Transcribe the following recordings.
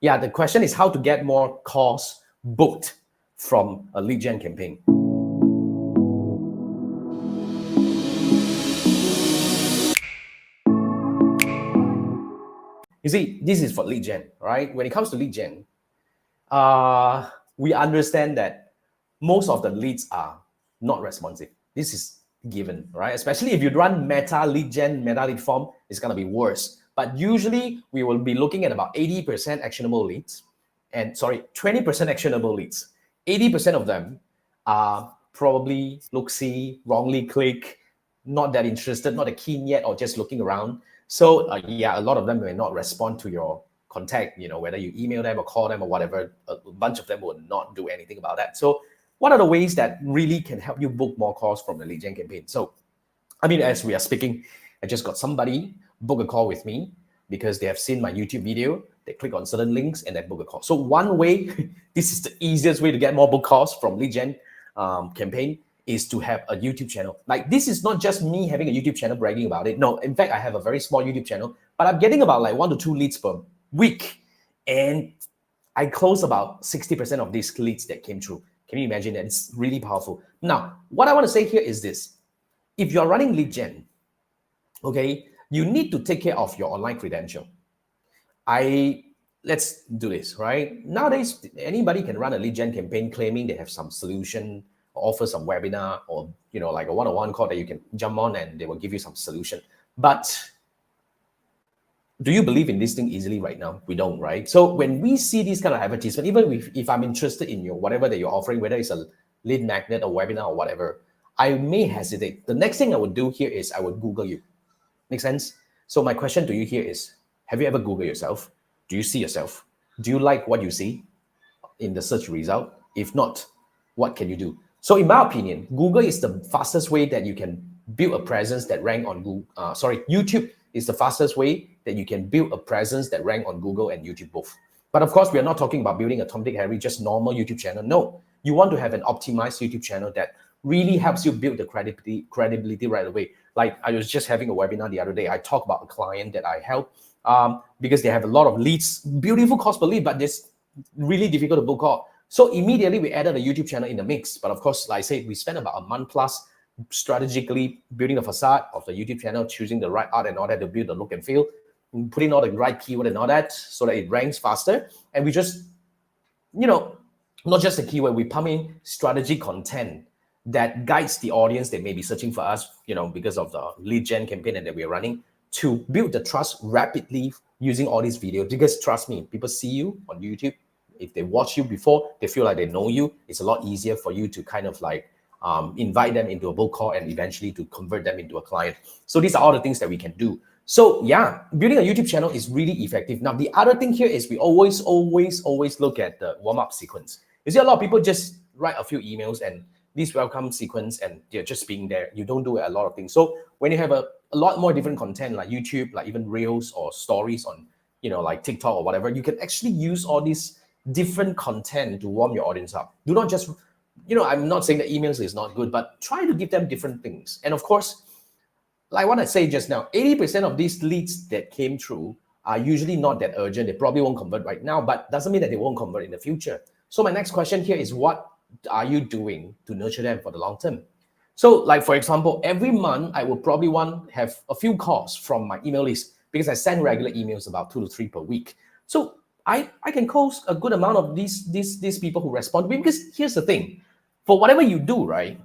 Yeah, the question is how to get more calls booked from a lead gen campaign. You see, this is for lead gen, right? When it comes to lead gen, we understand that most of the leads are not responsive. This is given, right? Especially if you run meta lead gen, meta lead form, it's going to be worse. But usually we will be looking at about 80% actionable leads and 20% actionable leads. 80% of them are probably look-see, wrongly click, not that interested, not that keen yet, or just looking around. So yeah, a lot of them may not respond to your contact, whether you email them or call them or whatever. A bunch of them will not do anything about that. So what are the ways that really can help you book more calls from the lead gen campaign? So, as we are speaking, I just got somebody book a call with me because they have seen my YouTube video. They click on certain links and then book a call. So one way, this is the easiest way to get more book calls from lead gen campaign, is to have a YouTube channel. Like, this is not just me having a YouTube channel bragging about it. No, in fact, I have a very small YouTube channel, but I'm getting about like 1 to 2 leads per week. And I close about 60% of these leads that came through. Can you imagine that? It's really powerful. Now, what I want to say here is this. If you're running lead gen, okay, you need to take care of your online credential. Let's do this, right? Nowadays, anybody can run a lead gen campaign claiming they have some solution, or offer some webinar, or like a one-on-one call that you can jump on and they will give you some solution. But do you believe in this thing easily right now? We don't, right? So when we see this kind of advertisement, even if I'm interested in whatever that you're offering, whether it's a lead magnet or webinar or whatever, I may hesitate. The next thing I would do here is I would Google you. Make sense? So my question to you here is, have you ever Googled yourself? Do you see yourself? Do you like what you see in the search result? If not, what can you do? So in my opinion, Google is the fastest way that you can build a presence that rank on Google. YouTube is the fastest way that you can build a presence that rank on Google and YouTube both. But of course, we are not talking about building a Tom, Dick, Harry, just normal YouTube channel. No, you want to have an optimized YouTube channel that really helps you build the credibility right away. Like, I was just having a webinar the other day. I talked about a client that I help because they have a lot of leads, beautiful cost per lead, but it's really difficult to book call. So immediately we added a YouTube channel in the mix. But of course, like I said, we spent about a month plus strategically building the facade of the YouTube channel, choosing the right art and all that to build the look and feel, putting all the right keyword and all that so that it ranks faster. And we just, not just the keyword, we pump in strategy content that guides the audience that may be searching for us, because of the lead gen campaign that we're running, to build the trust rapidly using all these videos. Because trust me, people see you on YouTube. If they watch you before, they feel like they know you. It's a lot easier for you to kind of like invite them into a book call and eventually to convert them into a client. So these are all the things that we can do. So yeah, building a YouTube channel is really effective. Now, the other thing here is we always look at the warm-up sequence. You see, a lot of people just write a few emails and this welcome sequence and they're just being there. You don't do a lot of things. So when you have a lot more different content like YouTube, like even Reels or stories on, like TikTok or whatever, you can actually use all these different content to warm your audience up. Do not just, I'm not saying that emails is not good, but try to give them different things. And of course, like what I say just now, 80% of these leads that came through are usually not that urgent. They probably won't convert right now, but doesn't mean that they won't convert in the future. So my next question here is, what are you doing to nurture them for the long term? So like, for example, every month I will probably have a few calls from my email list because I send regular emails, about 2 to 3 per week. So I can close a good amount of these people who respond to me, because here's the thing. For whatever you do, right?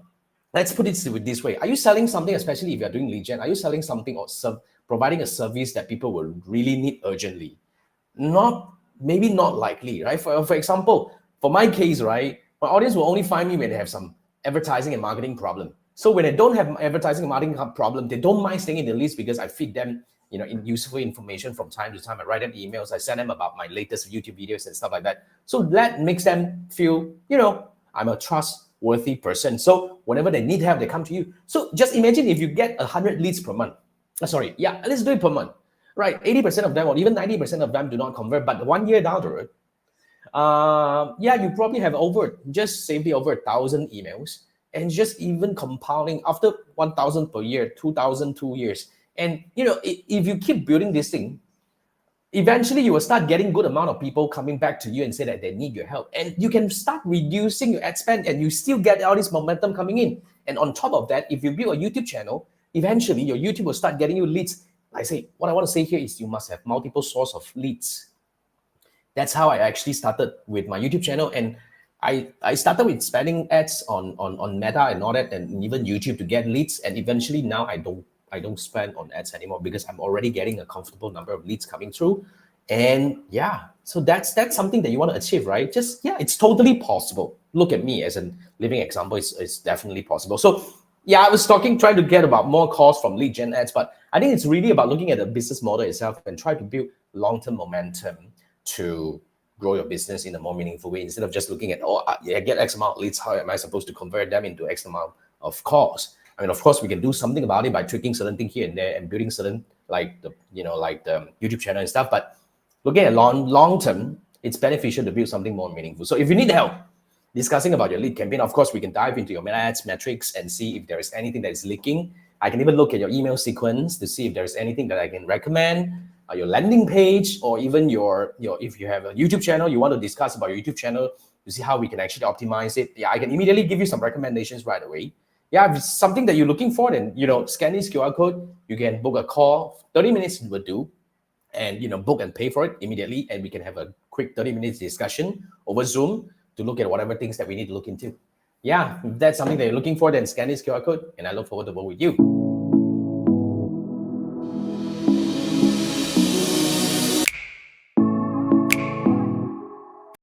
Let's put it this way. Are you selling something, especially if you're doing lead gen? Are you selling something or providing a service that people will really need urgently? Maybe not likely, right? For example, for my case, right, my audience will only find me when they have some advertising and marketing problem. So when they don't have advertising and marketing problem, they don't mind staying in the list because I feed them, in useful information from time to time. I write them emails. I send them about my latest YouTube videos and stuff like that. So that makes them feel, I'm a trustworthy person. So whenever they need help, they come to you. So just imagine if you get 100 leads per month. Let's do it per month. Right, 80% of them or even 90% of them do not convert, but 1 year down the road, you probably have just safely over 1,000 emails, and just even compounding after 1,000 per year, 2,000 2 years. And if you keep building this thing, eventually you will start getting good amount of people coming back to you and say that they need your help. And you can start reducing your ad spend and you still get all this momentum coming in. And on top of that, if you build a YouTube channel, eventually your YouTube will start getting you leads. I say, what I want to say here is you must have multiple source of leads. That's how I actually started with my YouTube channel. And I started with spending ads on Meta and all that, and even YouTube to get leads. And eventually now I don't spend on ads anymore because I'm already getting a comfortable number of leads coming through. And yeah, so that's something that you want to achieve, right? Just, yeah, it's totally possible. Look at me as a living example. It's definitely possible. So yeah, I was trying to get about more calls from lead gen ads, but I think it's really about looking at the business model itself and try to build long-term momentum to grow your business in a more meaningful way, instead of just looking at, I get X amount of leads, how am I supposed to convert them into X amount of calls? I mean, of course, we can do something about it by tweaking certain things here and there and building certain, like the YouTube channel and stuff. But looking at long term, it's beneficial to build something more meaningful. So if you need help discussing about your lead campaign, of course, we can dive into your meta ads metrics and see if there is anything that is leaking. I can even look at your email sequence to see if there is anything that I can recommend, your landing page, or even your if you have a YouTube channel, you want to discuss about your YouTube channel to see how we can actually optimize it. Yeah, I can immediately give you some recommendations right away. Yeah, if it's something that you're looking for, then scan this QR code. You can book a call. 30 minutes will do, and book and pay for it immediately, and we can have a quick 30 minutes discussion over Zoom to look at whatever things that we need to look into. Yeah, if that's something that you're looking for, then scan this QR code, and I look forward to work with you.